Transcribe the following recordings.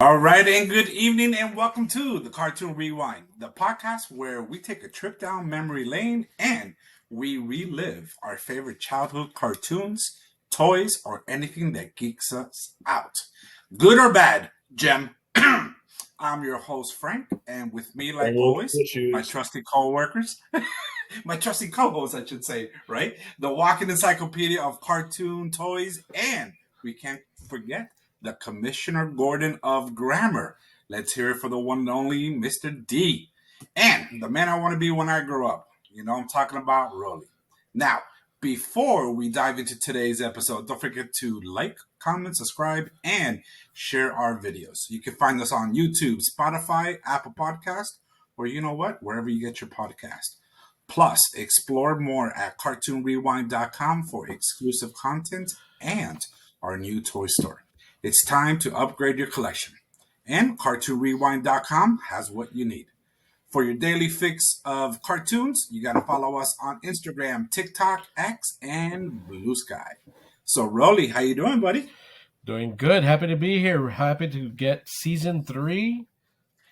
All right, and good evening, and welcome to the Cartoon Rewind, the podcast where we take a trip down memory lane and we relive our favorite childhood cartoons, toys, or anything that geeks us out. Good or bad, Jem? I'm your host, Frank, and with me, like always, my Issues. trusty co-workers, my trusty co-host, I should say, right? The walking encyclopedia of cartoon toys, and we can't forget the Commissioner Gordon of Grammar. Let's hear it for the one and only Mr. D. And the man I want to be when I grow up. You know, I'm talking about Rolly. Now, before we dive into today's episode, don't forget to like, comment, subscribe, and share our videos. You can find us on YouTube, Spotify, Apple Podcast, or you know what? Wherever you get your podcast. Plus, explore more at cartoonrewind.com for exclusive content and our new toy store. It's time to upgrade your collection. And cartoonrewind.com has what you need. For your daily fix of cartoons, you got to follow us on Instagram, TikTok, X, and Blue Sky. So, Rolly, how you doing, buddy? Doing good. Happy to be here. Happy to get season 3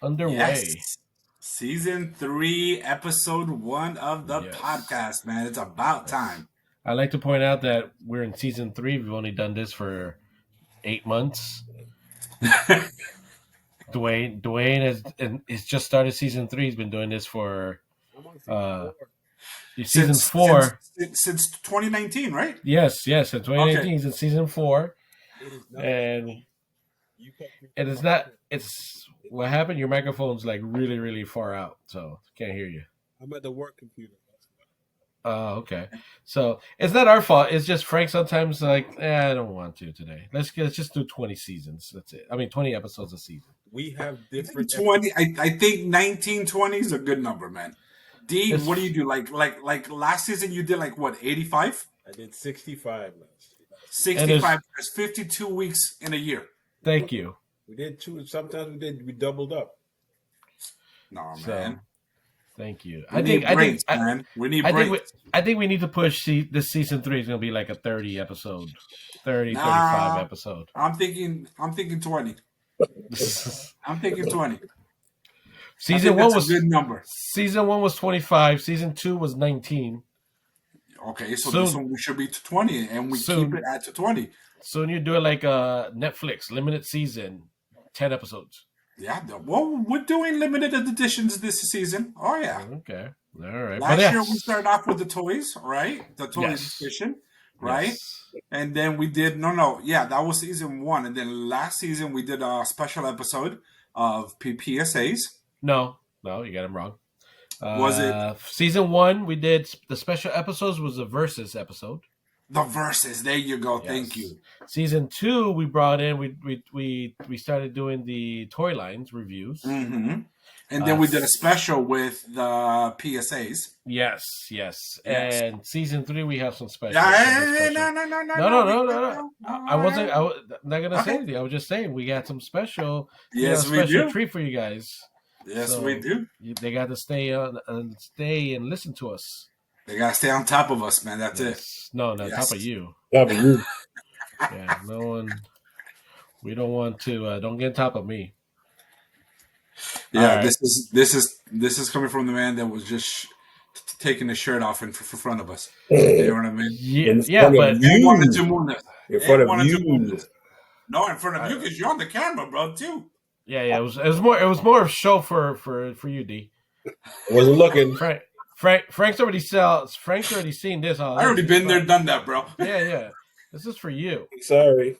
underway. Yes. Season 3, episode 1 of the podcast, man. It's about time. I like to point out that we're in season 3. We've only done this for 8 months. Dwayne has just started season 3. He's been doing this for season 4 since 2019, right? Yes, since 2019. Okay. He's in season 4, and it's not. It's what happened. Your microphone's like really, really far out, so can't hear you. I'm at the work computer. Oh, okay. So it's not our fault. It's just Frank sometimes like, I don't want to today. Let's just do 20 seasons. That's it. I mean, 20 episodes a season. We have different 20. I think 1920 is a good number, man. D, what do you do? Like last season, you did like what, 85? I did 65 last. 65. There's 52 weeks in a year. Thank you. We did 2. Sometimes we doubled up. No, man. Thank you. We need breaks. I think we need to push. This season 3 is going to be like a 30 episode, 35 episode. I'm thinking 20. I'm thinking 20. Season 1 was a good number. Season 1 was 25. Season 2 was 19. Okay, so this one we should be to 20, and we keep it at 20. Soon you do it like a Netflix limited season, 10 episodes. Yeah, well, we're doing limited editions this season. Oh, yeah. Okay. All right. Last year, we started off with the toys, right? The toys edition, right? Yes. And then we did, yeah, that was season 1. And then last season, we did a special episode of PSAs. No, you got them wrong. Was it? Season 1, we did, the special episodes was a versus episode. The verses, there you go. Yes. Thank you. Season 2, we brought in. We started doing the toy lines reviews, and then we did a special with the PSAs. Yes. And season 3, we have some special. No. I wasn't. Not gonna say anything. I was just saying we got some special. Yes, we do. Treat for you guys. Yes, so we do. They got to stay and listen to us. They gotta stay on top of us, man. That's it. No, not top of you. Top of you. Yeah, no one. We don't want to. Don't get on top of me. Yeah, right. This is coming from the man that was just taking his shirt off in front of us. You know what I mean? Yeah, but you wanted to move this. In front of you. No, in front of you because you're on the camera, bro. Too. Yeah. It was more of a show for you, D. I wasn't looking. Frank's already seen this. I already been there, done that, bro. Yeah. This is for you. Sorry.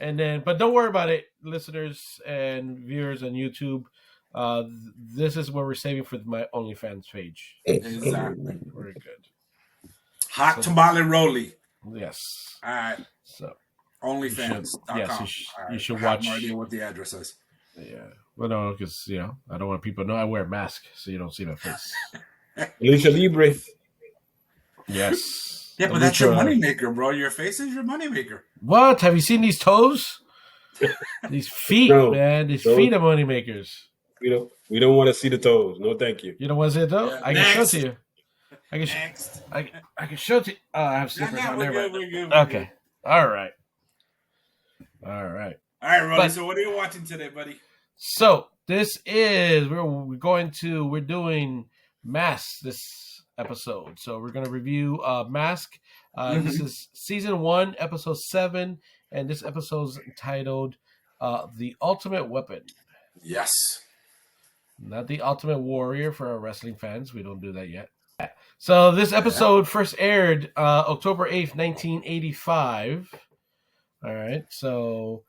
And then, but don't worry about it, listeners and viewers on YouTube. This is what we're saving for my OnlyFans page. Exactly. Very good. Hot tamale Rolly. Yes. All right. So OnlyFans.com. Yes, you should watch. I have no idea what the address is. Yeah. Well, no, because I don't want people to know I wear a mask, so you don't see my face. Lucha Libre. Yes. Yeah, but that's your moneymaker, bro. Your face is your moneymaker. What? Have you seen these toes? These feet, man. These feet are moneymakers. We don't want to see the toes. No, thank you. You don't want to see the toes? Yeah, I can show it to you. I can show it to you. Oh, I have slippers on there. Okay. All right. All right, Rolly. But So what are you watching today, buddy? so this is we're doing M.A.S.K this episode. So we're going to review M.A.S.K. This is season 1, episode 7, and this episode's entitled "The Ultimate Weapon." Yes. Not the Ultimate Warrior for our wrestling fans. We don't do that yet. So this episode first aired October 8th, 1985. All right. So,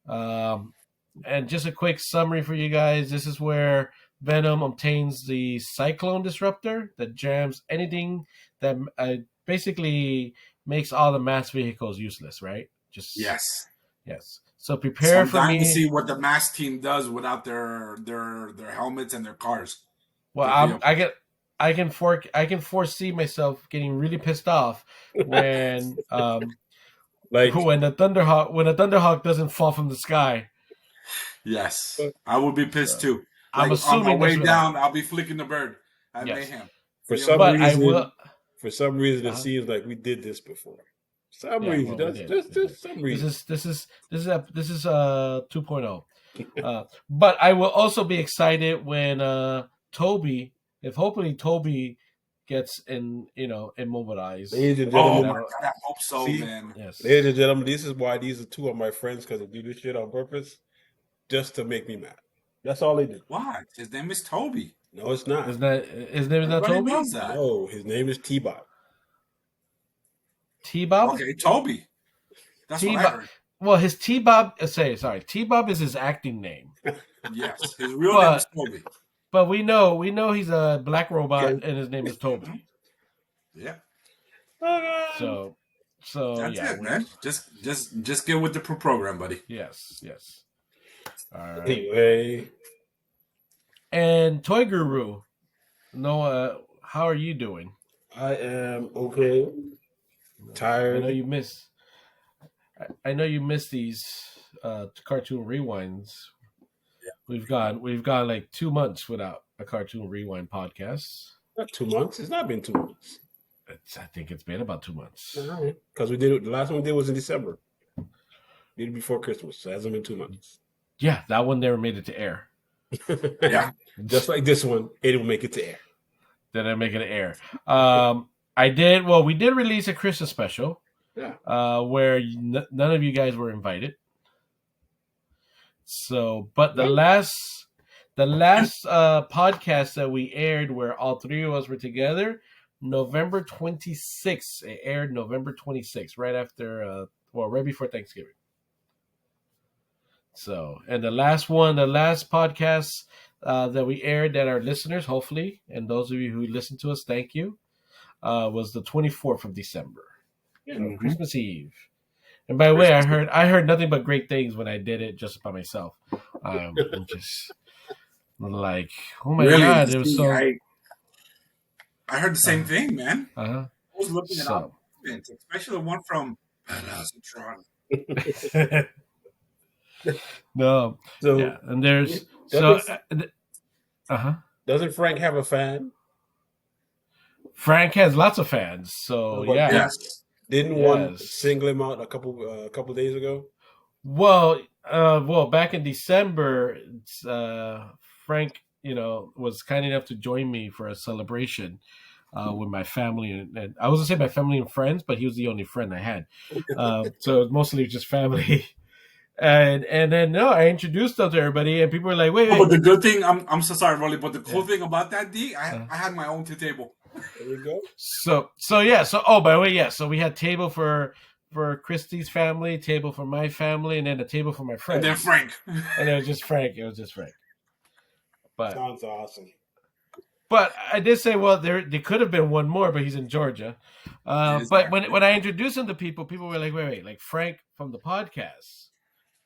and just a quick summary for you guys. This is where Venom obtains the Cyclone Disruptor that jams anything that basically makes all the mass vehicles useless, right? Just Yes. Yes. So So prepare I'm for dying to me. see what the M.A.S.K team does without their helmets and their cars. Well, Their I can foresee myself getting really pissed off when Like, when the Thunderhawk doesn't fall from the sky. Yes, I would be pissed So too. I'm Like on my assuming that's way what down, happened. I'll be flicking the bird at Yes, Mayhem. for You know some what I but mean? I will. reason, it seems like we did this before. Some Yeah, reason, well, we that's did. just some reason. This is 2.0. But I will also be excited when Toby, if hopefully Toby gets immobilized. Ladies and Oh gentlemen, my god, I hope so, see, man. Yes. ladies and gentlemen, this is why these are two of my friends, because they do this shit on purpose just to make me mad. That's all they do. What? His name is Toby. No, it's not. Isn't that his name? Is not Everybody Toby? knows that. No, his name is T-Bot. T-Bob. Okay, Toby. That's what I T-Bob. heard. Well, his T-Bob. T-Bob is his acting name, Yes, his real name is Toby. but we know he's a black robot, Okay. and his name is Toby. Yeah, So that's yeah, it, man. Just get with the program, buddy. yes. All right. Anyway, And Toy Guru, Noah, how are you doing? I am okay. Tired. I know you miss these cartoon rewinds. Yeah. We've gone like 2 months without a cartoon rewind podcast. Not 2 months. It's not been 2 months. I think it's been about 2 months. Because we did it. The last one we did was in December. Did it before Christmas. So it hasn't been 2 months. Yeah, that one never made it to air. Yeah. Just like this one, it will make it to air. Then I make it to air. We did release a Christmas special. Yeah. Where none of you guys were invited. So, but the last podcast that we aired, where all three of us were together, November 26th. It aired November 26th, right after, right before Thanksgiving. So, and the last podcast that we aired that our listeners, hopefully, and those of you who listen to us, thank you, was the 24th of December. Christmas Eve. And by the way, I heard nothing but great things when I did it just by myself. I'm just like, oh my god, it was so. I heard the same thing, man. Uh-huh. I was looking at all the events, especially the one from Toronto. No. So yeah, and there's Doesn't Frank have a fan? Frank has lots of fans, so yeah. Yes. Didn't one single him out a couple days ago? Well, back in December, Frank, was kind enough to join me for a celebration with my family, and I was gonna say my family and friends, but he was the only friend I had, so it was mostly just family. And then I introduced them to everybody, and people were like, "Wait." But the good thing, I'm so sorry, Rolly, but the cool thing about that, I had my own table. There you go. So yeah. So by the way, yeah. So we had table for Christy's family, table for my family, and then a table for my friends. And then Frank. And it was just Frank. But sounds awesome. But I did say, well, there could have been one more, but he's in Georgia. But when I introduced him to people were like, wait, like Frank from the podcast,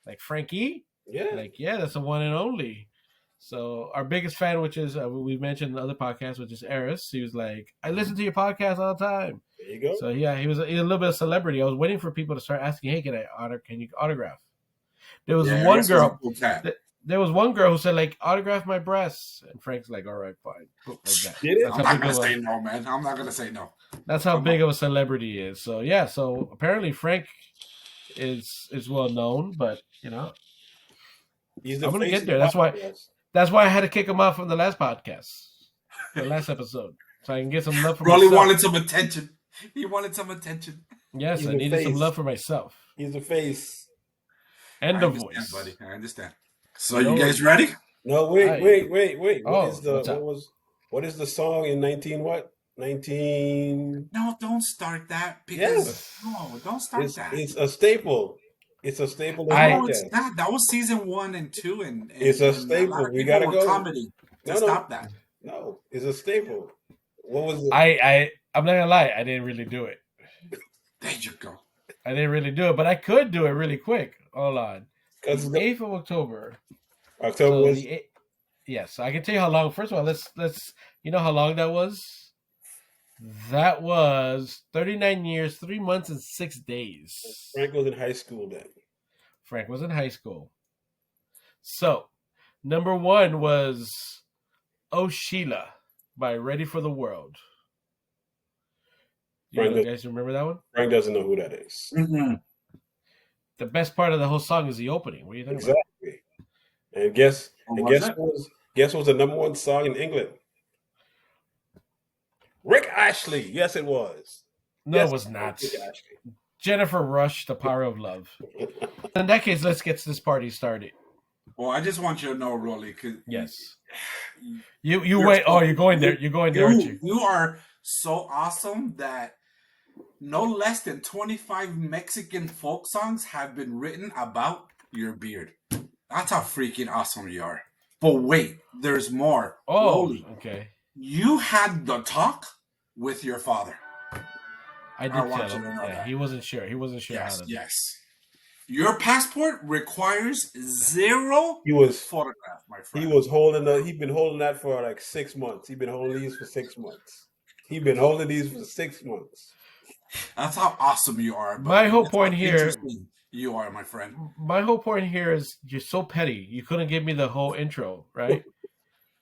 like Frankie, yeah, that's the one and only. So our biggest fan, which is we've mentioned in other podcasts, which is Eris, he was like, I listen to your podcast all the time. There you go. So yeah, he was a little bit of celebrity. I was waiting for people to start asking, hey, can you autograph? There was one girl. There was one girl who said, like, autograph my breasts. And Frank's like, all right, fine. Like that. I'm not going to say no, man. I'm not going to say no. That's how big of a celebrity he is. So, yeah. So, apparently Frank is well known. But, He's the I'm gonna face get of there. the That's why. podcast. That's why I had to kick him out from the last podcast, the last episode, so I can get some love for Rolly myself. wanted some attention. He wanted some attention. Yes, He's I the needed some face. love for myself He's the face. and I the understand, voice. buddy. I understand. So No you guys worries. ready? No, wait. Oh, What is the song in 19 what? 19 No, don't start that because Yes. no, don't start that. It's a staple. It's a staple of No, the it's podcast. not. That was season 1 and 2, and It's a and a lot staple. of We people gotta were go. commenting to stop that. No, it's a staple. What was it? I'm not gonna lie. I didn't really do it. There you go. I didn't really do it, but I could do it really quick. Hold on. Because The 8th of October. October So was yes, I can tell you how long. First of all, let's you know how long that was? That was 39 years, 3 months, and 6 days. Frank was in high school then. Frank was in high school. So, number 1 was Oh Sheila by Ready for the World. You guys remember that one? Frank doesn't know who that is. Mm-hmm. The best part of the whole song is the opening. What are you talking Exactly. And guess What what was the number 1 song in England? Rick Ashley. Yes, it was. about? No, Yes, it was not. Rick Ashley. Jennifer Rush, The Power of Love. In that case, let's get this party started. Well, I just want you to know, Rolly, because Yes. You wait. Oh, you're going there. You're going there, aren't you? You are so awesome that no less than 25 Mexican folk songs have been written about your beard. That's how freaking awesome you are. But wait, there's more. Oh, Rolly, okay. you had the talk with your father. I did I want tell you to him. know Yeah, that. he wasn't sure. He wasn't sure how Yes, to. yes. Your passport requires 0 He was photograph, my friend. he'd been holding that for like 6 months. He'd been holding these for 6 months. He'd been holding these for 6 months. That's how awesome you are. But My whole that's point how here. interesting you are, my friend. My whole point here is you're so petty. You couldn't give me the whole intro, right?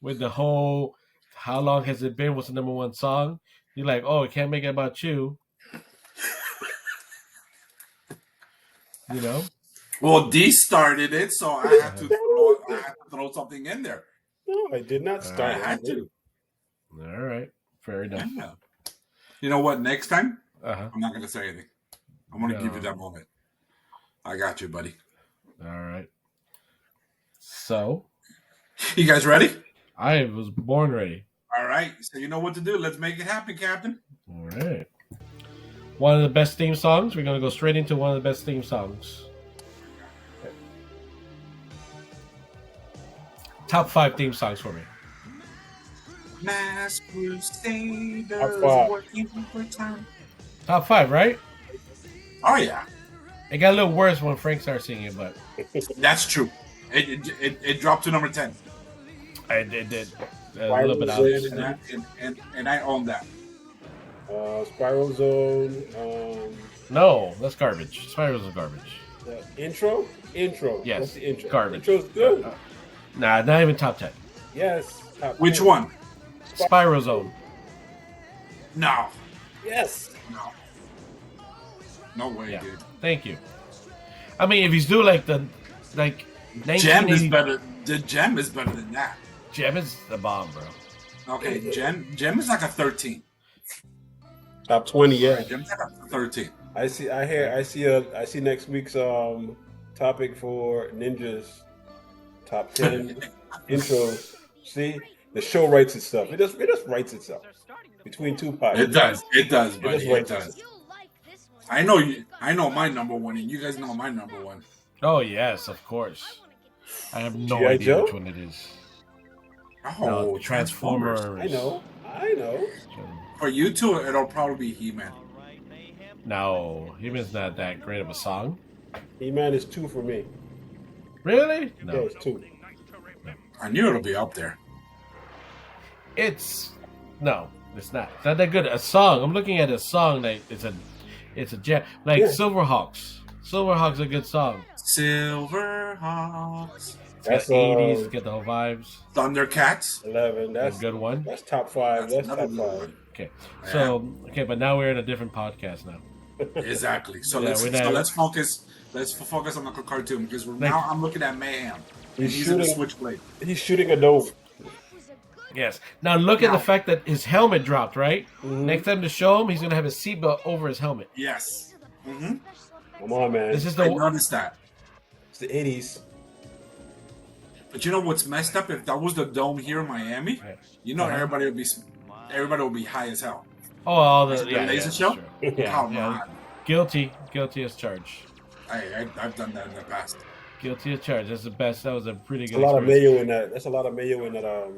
With the whole, how long has it been? What's the number 1 song? You're like, oh, it can't make it about you. You know? Well, D started it, so I have to throw something in there. No, I did not start. I had to. All right. Fair enough. Yeah. You know what? Next time, Uh-huh. I'm not going to say anything. I'm going to give you No. that moment. I got you, buddy. All right. So, You guys ready? I was born ready. All right. So you know what to do. Let's make it happen, Captain. All right. One of the best theme songs. We're going to go straight into one of the best theme songs. Top 5 theme songs for me. Mass Crusaders Top 5. working for time. Top 5, right? Oh, yeah. It got a little worse when Frank started singing, but That's true. It dropped to number 10. it did. A little bit out. And I own that. Spiral Zone. No, that's garbage. Spirals is garbage. The intro. Yes, What's the intro? garbage. Intro's good. Nah, not even top 10. Yes. Top Which 10. one? Spiral Zone. No. Yes. No. No way, Yeah. dude. Thank you. I mean, if he's doing like 1980, Gem is better. The Gem is better than that. Gem is the bomb, bro. Okay, Gem is like a 13. Top 20. Yeah. Gem's like a 13. I see next week's topic for Ninja's top 10 intros. See, the show writes itself. It just writes itself between 2 pies. It does, buddy. just It writes does. I know my number 1, and you guys know my number 1. Oh yes, of course. I have no G.I. idea Joe? which one it is. Oh, No, Transformers. I know. For you two, it'll probably be He-Man. No, He-Man's not that great of a song. He-Man is 2 for me. Really? Yeah, No. it's 2. I knew it'll be up there. It's not. It's not that good. A song. I'm looking at a song that it's a jam. Like Yeah. Silverhawks. Silverhawks a good song. Silverhawks. It's That's, got 80s. It's got the whole vibes. Thundercats. 11. That's That's a good one. That's top 5. That's another top good 5. one. Okay. So but now we're in a different podcast now. Exactly. So Yeah, let's we're not- focus. Let's focus on the cartoon because now I'm looking at Mayhem. and he's in the switchblade. He's shooting a dome. Yes. Now look at the Now- fact that his helmet dropped. Right. Mhm. Next time to show him, he's gonna have his seatbelt over his helmet. Yes. Come on, man. This is I the noticed that. It's the 80s. But you know what's messed up? If that was the dome here in Miami, Right. you know Uh-huh. everybody would be high as hell. oh all the The yeah, laser that's show? true. Yeah. Come yeah. on. Guilty as charged. I've done that in the past. Guilty as charged. That's the best. That was a pretty There's good. a lot of experience. mayo in that. That's a lot of mayo in that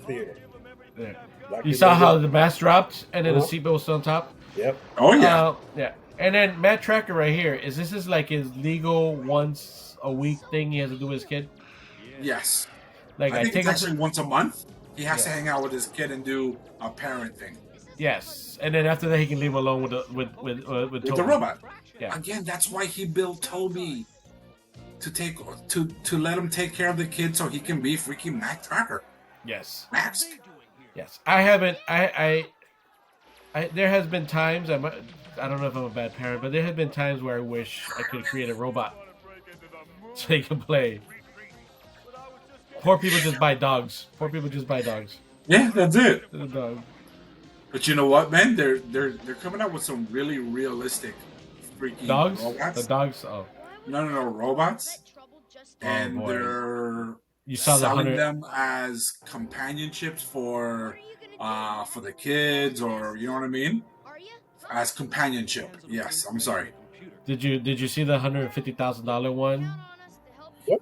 theater. There. Black You people saw don't how get- the mask dropped and then the Uh-huh. seatbelt was still on top. Yep. Oh yeah. Yeah. And then Matt Tracker right here is this is like his legal once a week thing he has to do with his kid. Yes. Like I I think take it's him. actually once a month. He has to Yeah. hang out with his kid and do a parent thing Yes, and then after that he can leave him alone with with Toby. the robot. Yeah. Again, that's why he built Toby to let him take care of the kid so he can be freaking Mac Tracker. Yes. Mask. Yes. I haven't. I there has been times I don't know if I'm a bad parent, but there have been times where I wish I could create a robot so he can play. Poor people just buy dogs. Poor people just buy dogs. Yeah, that's it. The dog. But you know what, man? They're coming out with some really realistic freaking Dogs? robots. The dogs? Oh. No, robots. And boy. they're You saw the selling 100. them as companionships for the kids, or you know what I mean? As companionship. Yes, I'm sorry. Did you see the $150,000 one? Yep.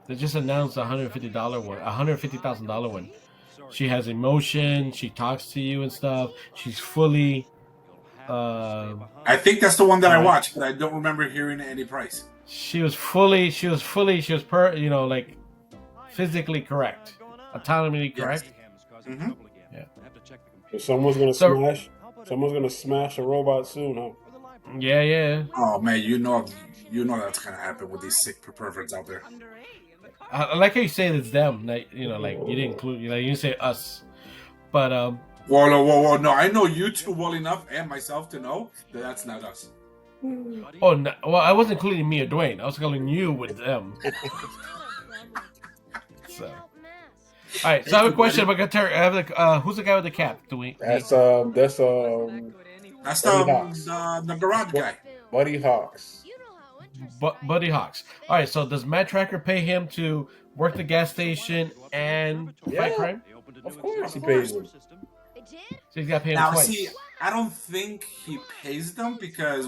They just announced a $150 one, $150,000 one. She has emotion. She talks to you and stuff. She's fully. I think that's the one that I watched, but I don't remember hearing any price. She was like physically correct, autonomically correct. Mhm. Yeah. So someone's gonna So- smash. Someone's gonna smash a robot soon, huh? Yeah. Oh man, you know that's gonna happen with these sick perverts out there. I like how you say it's them. Like you didn't include. Like you didn't say us, but Whoa! No, I know you two well enough and myself to know that that's not us. oh no, well, I wasn't including me or Dwayne. I was calling you with them. So, all right. So I have a question about Qatar. I have who's the guy with the cap? Dwayne. That's That's Hawks. the garage guy. Buddy Hawks. Buddy Hawks. All right. So does Matt Tracker pay him to work the gas station and fight Yeah. crime? Of course, he pays them. So he's got to pay him Now, twice. see, I don't think he pays them because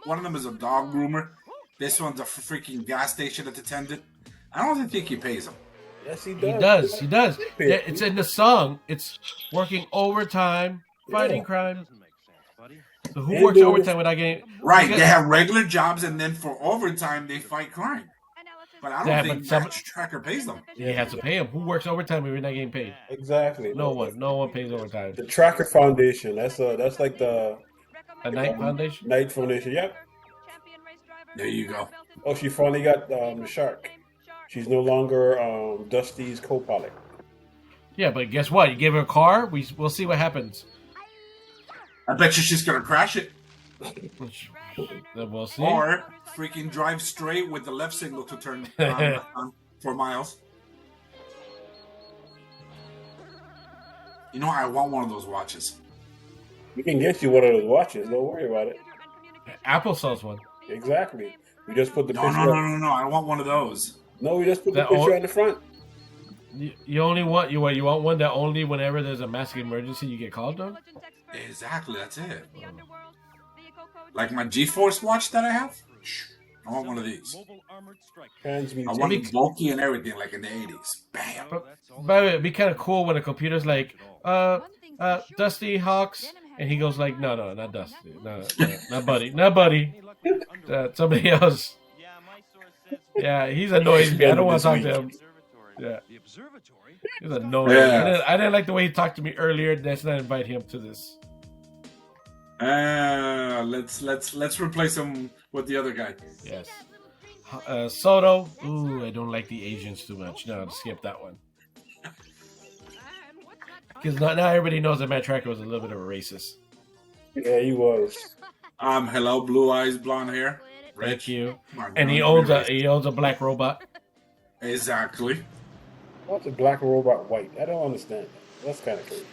one of them is a dog groomer. This one's a freaking gas station attendant. I don't think he pays them. Yes, he He does. does. Yeah, it's in the song. It's working overtime, fighting Yeah. crime. So who And works doing overtime without getting? Right, Because- they have regular jobs, and then for overtime, they fight crime. But I don't Yeah, think but some- Match Tracker pays them. He has to pay him. Who works overtime if you're not getting paid? Exactly. No one. No one pays overtime. The Tracker Foundation. That's like the A night foundation. Night Foundation. Yep. There you go. Oh, she finally got the shark. She's no longer Dusty's co-pilot. Yeah, but guess what? You give her a car. We'll see what happens. I bet you she's gonna crash it, Then we'll see. or freaking drive straight with the left signal to turn on for miles. You know, I want one of those watches. We can get you one of those watches. Don't worry about it. Apple sells one. Exactly. We just put the No, picture. no. I want one of those. No, we just put the That picture all- on the front. You only want you want one that only whenever there's a massive emergency you get called on. Exactly, that's it. Like my G-Force watch that I have. I want one of these. I Transmutation. want it bulky and everything, like in the 80s. Bam. By the way, it'd be kind of cool when a computer's like, Dusty Hawks, and he goes like, no, not Dusty, no, not Buddy, somebody else. Yeah, he's annoying me. I don't want to talk to him. Yeah, he's annoying. Yeah. I didn't like the way he talked to me earlier. Let's not invite him to this. Let's replace him with the other guy. Yes. Soto. Ooh, I don't like the Asians too much. No, skip that one. Because now everybody knows that Matt Tracker was a little bit of a racist. Yeah, he was. Hello, blue eyes, blonde hair. Thank you. Come on, And he don't owns be racist. a black robot. Exactly. What's a black robot white? I don't understand. That's kind of crazy.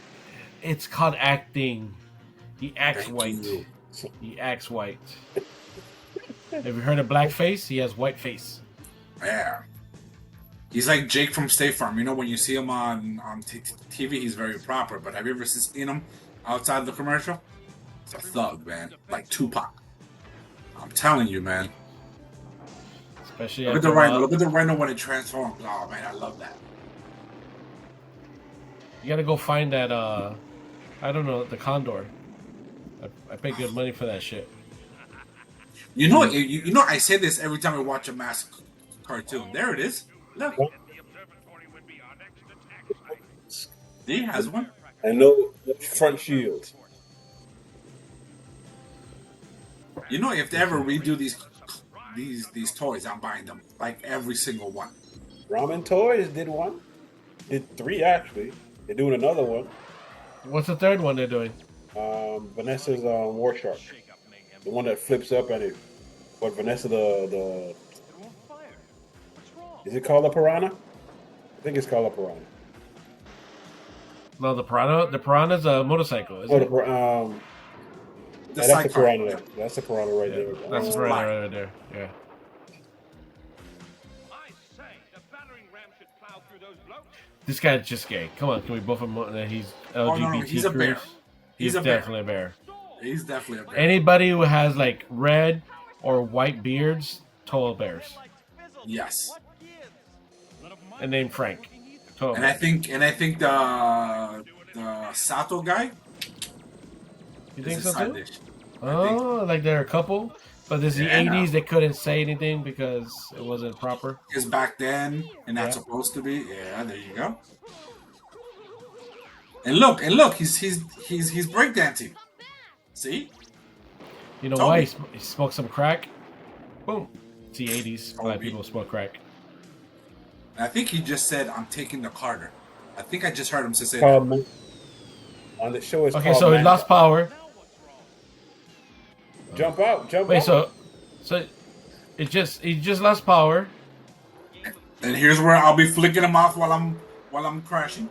It's called acting. He acts Thank white. you. He acts white. Have you heard of blackface? He has white face. Yeah. He's like Jake from State Farm. You know, when you see him on TV, he's very proper. But have you ever seen him outside the commercial? It's a thug, man. Like Tupac. I'm telling you, man. Especially Look at the after rhino. Look at the rhino when it transforms. Oh, man, I love that. you gotta go find that. I don't know, the condor. I pay good money for that shit. You know, you know. I say this every time I watch a M.A.S.K cartoon. There it is. Look, he has one. And no front shields. You know, if they ever redo these toys, I'm buying them. Like every single one. Ramen Toys did one. Did three actually. They're doing another one. What's the third one they're doing? Vanessa's War Shark. The one that flips up and it. But Vanessa the is it called a piranha? I think it's called a piranha. No, the piranha. The piranha's a motorcycle, isn't Oh, it? The that's the sidecar. piranha. There. That's the piranha right there. That's It's right, black. right there. Yeah. This guy's just gay. Come on, can we both admit that he's LGBT? no, he's a bear. He's a bear. definitely a bear. He's definitely a bear. Anybody who has like red or white beards, total bears. Yes. And named Frank. Total And I bears. think the Sato guy You is think a so side too? dish. Oh, like they're a couple, but there's the Yeah. 80s. They couldn't say anything because it wasn't proper. Because back then, and that's Yeah. supposed to be. Yeah, there you go. And look, he's breakdancing. See? You know Toby. why? He smoked some crack. Boom. It's the 80s. Black Toby. people smoke crack. And I think he just said, "I'm taking the Carter." I think I just heard him say that. On the show, it's Okay, called so he Manta. lost power. Jump out! Jump Wait, out! so he just lost power. And here's where I'll be flicking him off while I'm crashing.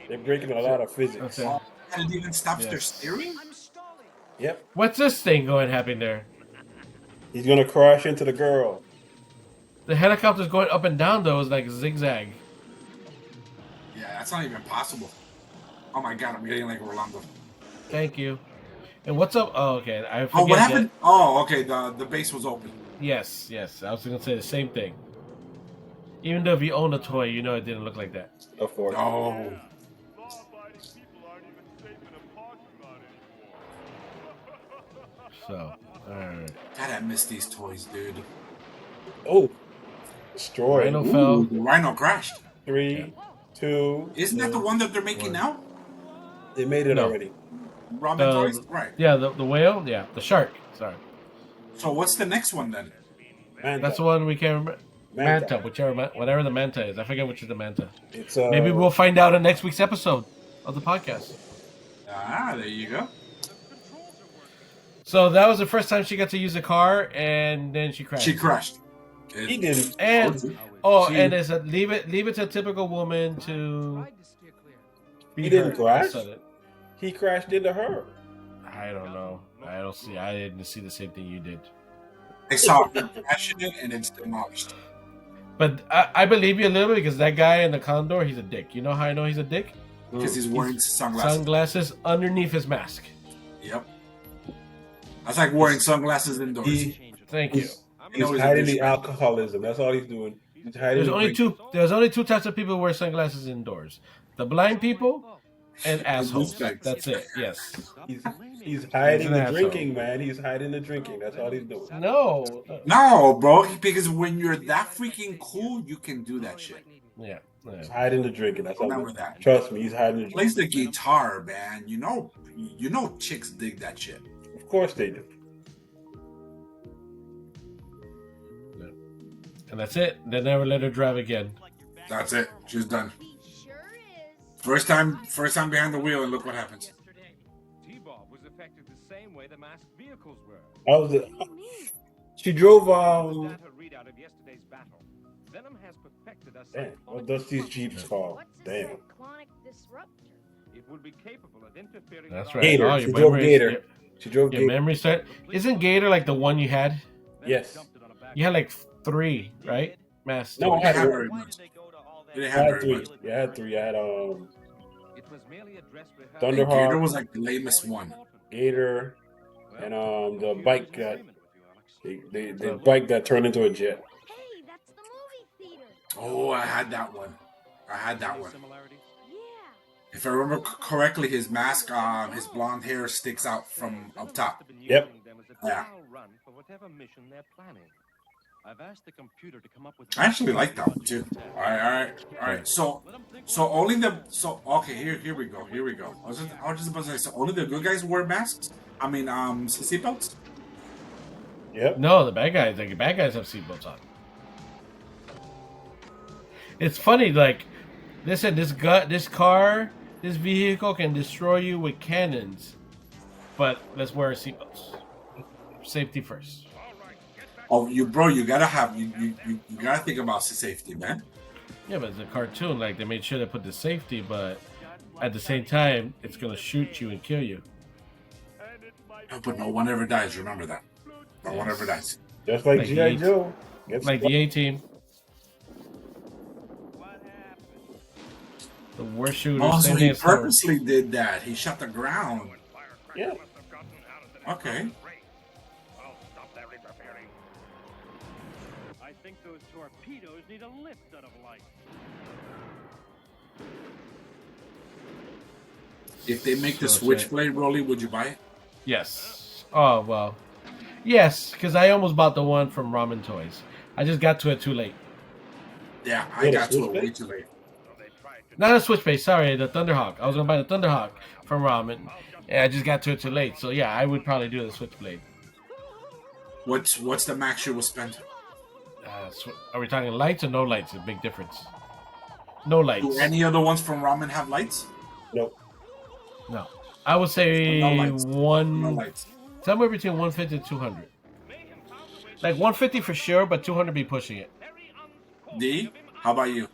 They're breaking a lot of physics. Okay. And it even stops their Yes. steering. Yep. What's this thing going happen there? He's gonna crash into the girl. The helicopter's going up and down though. It's like zigzag. Yeah, that's not even possible. Oh my god, I'm getting like Rolando. Thank you. And what's up? Oh, okay. I forget Oh, what happened? that- Oh, okay. The base was open. Yes. I was gonna say the same thing. Even though if you own a toy, you know it didn't look like that. Of course. Oh, So, alright. God, I miss these toys, dude. Oh, destroyed. Rhino Ooh, fell. the Rhino crashed. 3, 2. Isn't that the one that they're making now? They made it No. The- already. Ramen toys, right? Yeah, the whale. Yeah, the shark. Sorry, So what's the next one then? Manta. that's the one we can't remember. Manta. Manta, whatever the manta is. I forget which is the manta. It's Maybe we'll find out in next week's episode of the podcast. Ah, there you go. So that was the first time she got to use a car, and then she crashed. She crashed. He didn't. And She- and it's a leave it to a typical woman to. He be didn't hurt crash? sudden. He crashed into her. I don't know. I didn't see the same thing you did. I saw her crashing it and it's demolished. But I believe you a little bit because that guy in the condor, he's a dick. You know how I know he's a dick? Because he's wearing sunglasses. Sunglasses underneath his mask. Yep. That's like wearing sunglasses indoors. Thank you. He's he's a hiding the douchebag. alcoholism. That's all he's doing. He's hiding. There's only two types of people who wear sunglasses indoors: the blind people and assholes. douchebags. That's it. Yes. He's hiding an the asshole. drinking, man. He's hiding the drinking. That's all he's doing. No. No, bro. Because when you're that freaking cool, you can do that shit. Yeah. He's hiding the drinking. That's all. Remember that. Trust me, he's hiding the drinking. Plays the guitar, man. You know, chicks dig that shit. Of course they do. And that's it. They never let her drive again. That's it. She's done. First time behind the wheel, and look what happens. T-Bob was affected the same way the masked vehicles were. She drove Was that her Venom has perfected a Damn, what cyclonic does these disruptor. Jeeps call? What's a Damn. cyclonic disruptor? It will be capable of interfering That's with right. Gator. Oh, She your drove memory. Gator. She drove Your Gator. memory start. Isn't Gator like the one you had? Yes. You had like 3, right? Mass No, I toys. They had have one. very much. They didn't I have had very 3. much. Yeah, I had 3. I had It was merely a dress Thunder And Gator Hawk, was like the lamest one. Gator, and the bike that the So- bike that turned into a jet. Hey, that's the movie theater. Oh, I had that one. I had that one. Yeah. If I remember correctly, his mask, his blonde hair sticks out from up top. Yep. Yeah. For whatever mission they're planning. I've asked the computer to come up with I actually like that one too. All right. So only okay. Here we go. I was just about to say. So only the good guys wear masks. I mean, seatbelts. Yep. No, the bad guys. Like, the bad guys have seatbelts on. It's funny, like, this vehicle can destroy you with cannons, but let's wear seatbelts. Safety first. Oh, you gotta think about safety, man. Yeah, but it's a cartoon. Like, they made sure they put the safety, but at the same time, it's gonna shoot you and kill you. But no one ever dies. Remember that. No one ever dies. Just like Like G.I. the Joe. Gets Like the A-Team. The worst shooter. Also, same he thing as Howard. purposely did that. He shut the ground. Yeah. Okay. I think those torpedoes need a lift out of light. If they make the So Switchblade Rolly, would you buy it? Yes. Oh, well. Yes, because I almost bought the one from Ramen Toys. I just got to it too late. Yeah, I Yeah, got the to it way Switchblade? too late. Not a Switchblade, sorry, the Thunderhawk. I was going to buy the Thunderhawk from Ramen. And I just got to it too late. So, yeah, I would probably do the Switchblade. What's the max you will spend? Are we talking lights or no lights? A big difference. No lights. Do any other ones from Ramen have lights? Nope. No. I would say No lights. No one... lights. Somewhere between 150 and 200. Like 150 for sure, but 200 be pushing it. D, how about you?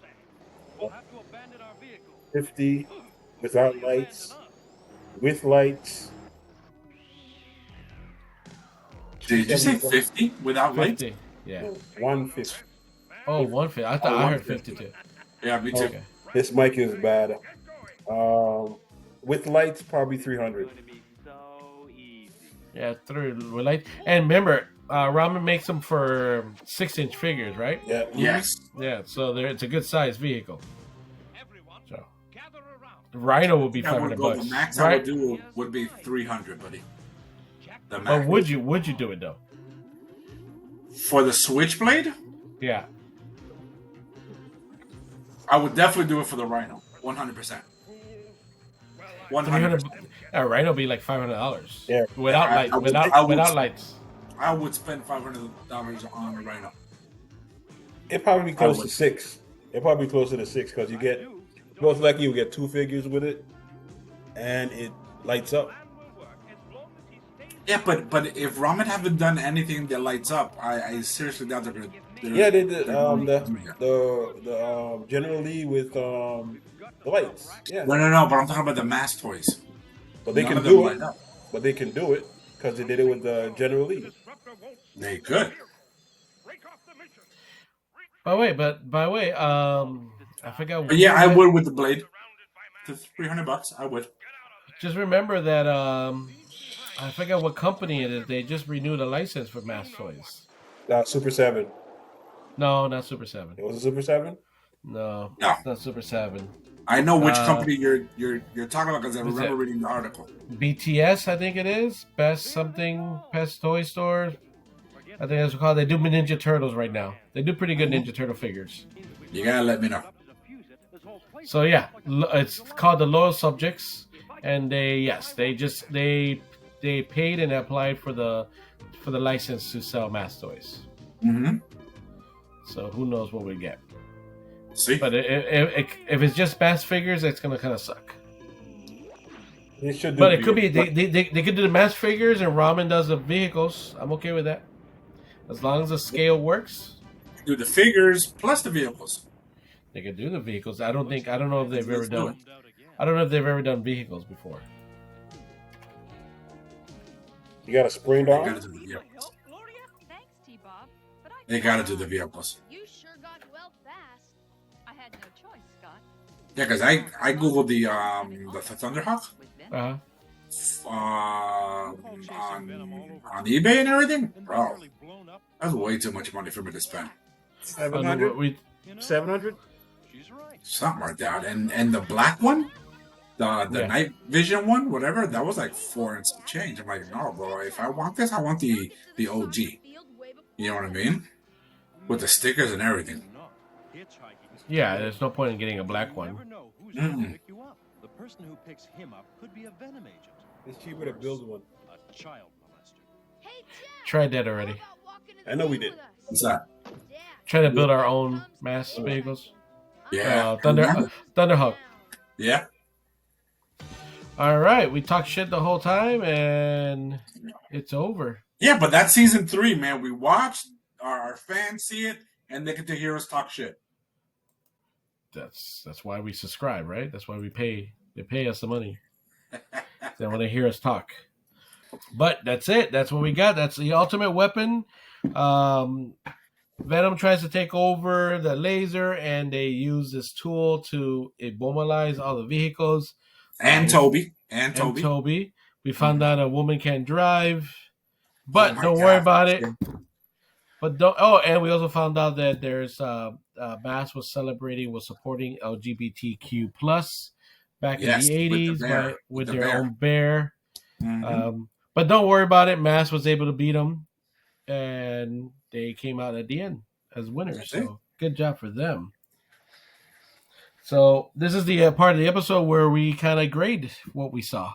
50 without lights. With lights. Did you say 50 without lights? 50. Yeah. 150. Oh, 150. I thought I heard 52. Yeah, me too. Okay. This mic is bad. With lights, probably 300. Yeah, through with light. And remember, Ramen makes them for 6-inch figures, right? Yeah. Yes. Yeah, so it's a good size vehicle. So the Rhino will be That would 500 go. bucks, The max I right? would do would be 300, buddy. The max. But would you do it though? For the Switchblade, Yeah. I would definitely do it for the Rhino. 100%. 100%. 300. Rhino will be like $500. Yeah. Without I lights. would- Without I would- without lights. I would spend $500 on the Rhino. It'd probably be close I to would. 6. It'd probably be closer to 6 because you get, most likely you get 2 figures with it, and it lights up. Yeah, but if Ramen haven't done anything that lights up, I seriously doubt they're gonna. Yeah, they did they're gonna do that. the General Lee with the lights. Yeah, No, but I'm talking about the mass toys. but they None can of them do light it. up. But they can do it because they did it with the General Lee. They could. By the way, I forgot. But yeah, I would with the blade. For $300, I would. Just remember that I forgot what company it is. They just renewed a license for Mass Toys. Super 7. No, not Super 7. It was a Super 7. No, No. it's not Super 7. I know which Uh, company you're talking about because I who's remember that? reading the article. BTS, I think it is. Best toy store. I think that's what called. They do Ninja Turtles right now. They do pretty good Ninja Turtle figures. You gotta let me know. So yeah, it's called the Loyal Subjects, and they paid and applied for the license to sell Mass Toys. Mm-hmm. So who knows what we get? See, But if it's just Mass figures, it's gonna kind of suck. They should do. But it could be they could do the Mass figures and Ramen does the vehicles. I'm okay with that, as long as the scale works. do the figures plus the vehicles. They could do the vehicles. I don't know if they've ever Let's do it. done. I don't know if they've ever done vehicles before. You got a spring They arm? gotta do the vehicles. Thanks, T-Bob. But I They gotta do the vehicles. You sure got well fast. I had no choice, Scott. Yeah, because I googled the Thunderhawk Uh-huh. on eBay and everything. Bro, that's way too much money for me to spend. 700? We 700? She's right. Something like that. And the black one, the Yeah. night vision one, whatever, that was like 4 and some change. I'm like, no, bro. If I want this, I want the OG. You know what I mean? With the stickers and everything. yeah. There's no point in getting a black one. Never know who's going to pick you up. The person who picks him up could be a Venom agent. It's cheaper to build one. A child molester. Hey, Jeff, Tried that already. how about walking in I know the we game did. with us? What's that? Dad, Try to build our own mass vehicles. Yeah. Thunderhawk. Yeah. All right, we talked shit the whole time, and it's over. Yeah, but that's season 3, man. We watched, our fans see it, and they get to hear us talk shit. That's why we subscribe, right? That's why we pay. They pay us the money. They want to hear us talk. But that's it. That's what we got. That's the ultimate weapon. Venom tries to take over the laser, and they use this tool to immobilize all the vehicles. And Toby. And Toby. We found out a woman can't drive, but Oh my don't God. worry about it. But don't. Oh, and we also found out that there's M.A.S.K was supporting LGBTQ plus back Yes, in the with the 80s bear. with The their bear. own bear. Mhm. But don't worry about it. M.A.S.K was able to beat them, and they came out at the end as winners. That's it. So good job for them. So this is the part of the episode where we kind of grade what we saw.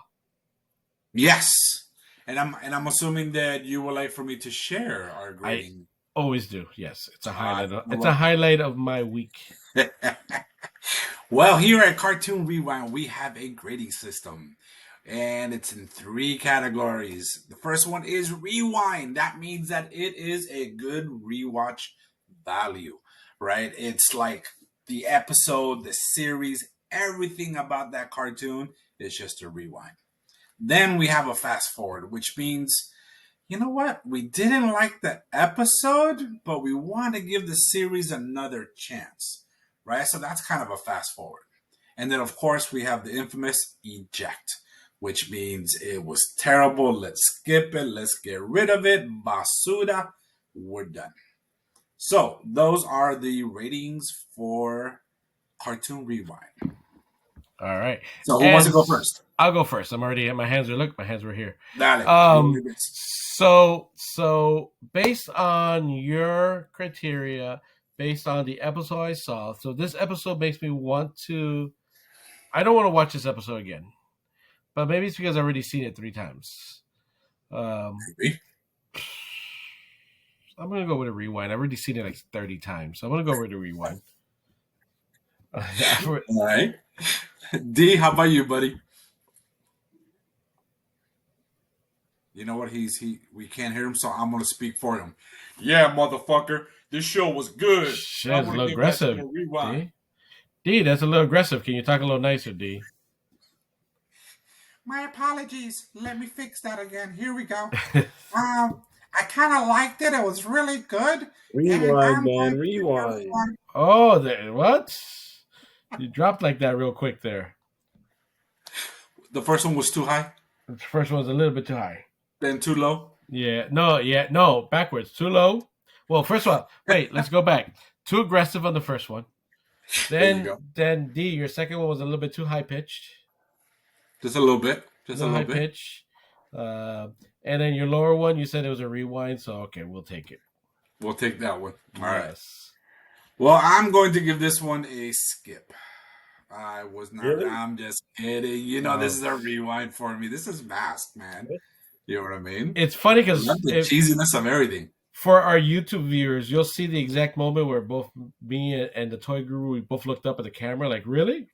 Yes. And I'm assuming that you would like for me to share our grading. Always do. Yes, it's a highlight. I It's love a highlight of my week. Well, here at Cartoon Rewind, we have a grading system. And it's in 3 categories. The first one is rewind. That means that it is a good rewatch value, right? It's like the episode, the series, everything about that cartoon is just a rewind. Then we have a fast forward, which means, you know what? We didn't like the episode, but we want to give the series another chance, right? So that's kind of a fast forward. And then, of course, we have the infamous eject, which means it was terrible. Let's skip it. Let's get rid of it. Basura. We're done. So those are the ratings for Cartoon Rewind. All right. So who wants to go first? I'll go first. I'm already at my hands. My hands were here. Dale. So based on your criteria, based on the episode I saw, so this episode makes me want to. I don't want to watch this episode again, but maybe it's because I've already seen it 3 times. Maybe. I'm gonna go with a rewind. I've already seen it like 30 times, so I'm gonna go with a rewind. All right. D, how about you, buddy? You know what? We can't hear him, so I'm gonna speak for him. Yeah, motherfucker. This show was good. Shit, that's a little aggressive. D, that's a little aggressive. Can you talk a little nicer, D? My apologies. Let me fix that again. Here we go. I kind of liked it. It was really good. Rewind, man. Rewind. Oh, what? You dropped like that real quick there. The first one was too high. The first one was a little bit too high. Then too low. No, backwards. Too low. Well, first of all, wait, let's go back. Too aggressive on the first one. Then D, your second one was a little bit too high pitched. Just a little bit. Just a little high bit. pitch. And then your lower one, you said it was a rewind, so okay, we'll take it. We'll take that one. All right. Yes. Well, I'm going to give this one a skip. I was not. Really? I'm just kidding. You know, this is a rewind for me. This is M.A.S.K, man. You know what I mean? It's funny because the cheesiness of everything. For our YouTube viewers, you'll see the exact moment where both me and the toy guru, we both looked up at the camera like, really?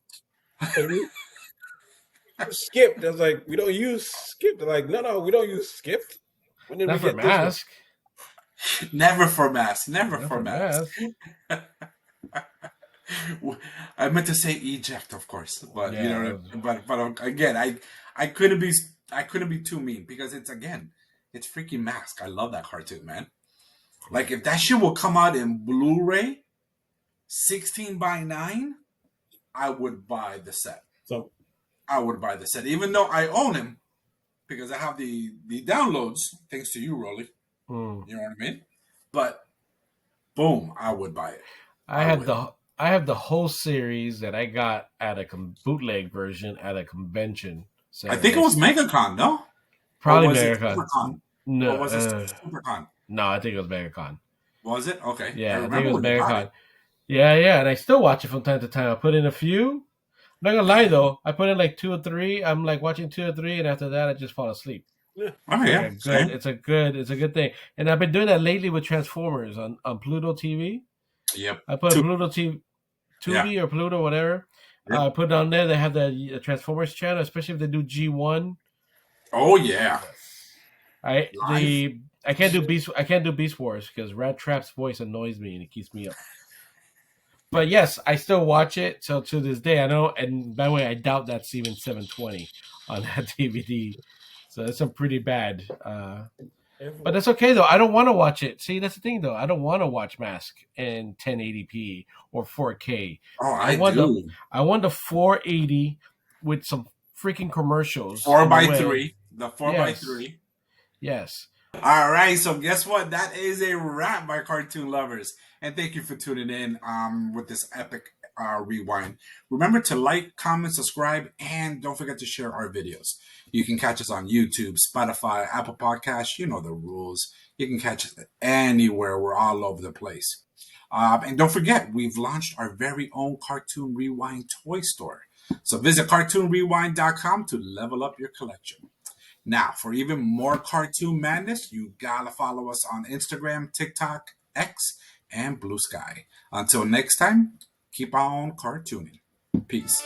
Skipped. I was like, we don't use skipped. They're like, no, we don't use skipped. When did Not we for get this one? M.A.S.K. Never for mass. Never Not for for mass. mass. I meant to say eject, of course, but you Yeah. know, but again, I couldn't be I couldn't be too mean because it's freaking Mask. I love that cartoon, man. Like if that shit will come out in Blu-ray, 16:9, I would buy the set. So I would buy the set, even though I own him because I have the downloads. Thanks to you, Rolly. Mm. You know what I mean? But boom, I would buy it. I I had would. the I have the whole series that I got at a bootleg version at a convention. I So think it was MegaCon, no? Or probably was it MegaCon. SuperCon? No, Or was it SuperCon? no, I think it was MegaCon. Was it? Okay. I Yeah, I think it remember was when you got it. MegaCon. Yeah, yeah, and I still watch it from time to time. I put in a few. I'm not gonna lie though, I put in like 2 or 3. I'm like watching 2 or 3, and after that, I just fall asleep. yeah, Oh It's like yeah, a good. same. It's a good thing. And I've been doing that lately with Transformers on Pluto TV. Yep. I put Two. Pluto TV, Yeah. Tubi or Pluto, whatever. I Yep. put it on there. They have the Transformers channel, especially if they do G1. Oh yeah. Yes. I Live. the I can't do Beast. I can't do Beast Wars because Rat Trap's voice annoys me and it keeps me up. But yes, I still watch it. So to this day, I know. And by the way, I doubt that's even 720 on that DVD. So that's some pretty bad. But everyone. that's okay though. I don't want to watch it. See, that's the thing though. I don't want to watch Mask in 1080p or 4K. Oh, I I want the do. I want the 480 with some freaking commercials Four in the by way. three. The four by Yes, three. yes. All right, so guess what? That is a wrap, my cartoon lovers, and thank you for tuning in with this epic rewind. Remember to like, comment, subscribe, and don't forget to share our videos. You can catch us on YouTube, Spotify, Apple Podcasts. You know the rules. You can catch us anywhere. We're all over the place. And don't forget, we've launched our very own Cartoon Rewind toy store. So visit cartoonrewind.com to level up your collection. Now, for even more cartoon madness, you gotta follow us on Instagram, TikTok, X, and Blue Sky. Until next time, keep on cartooning. Peace.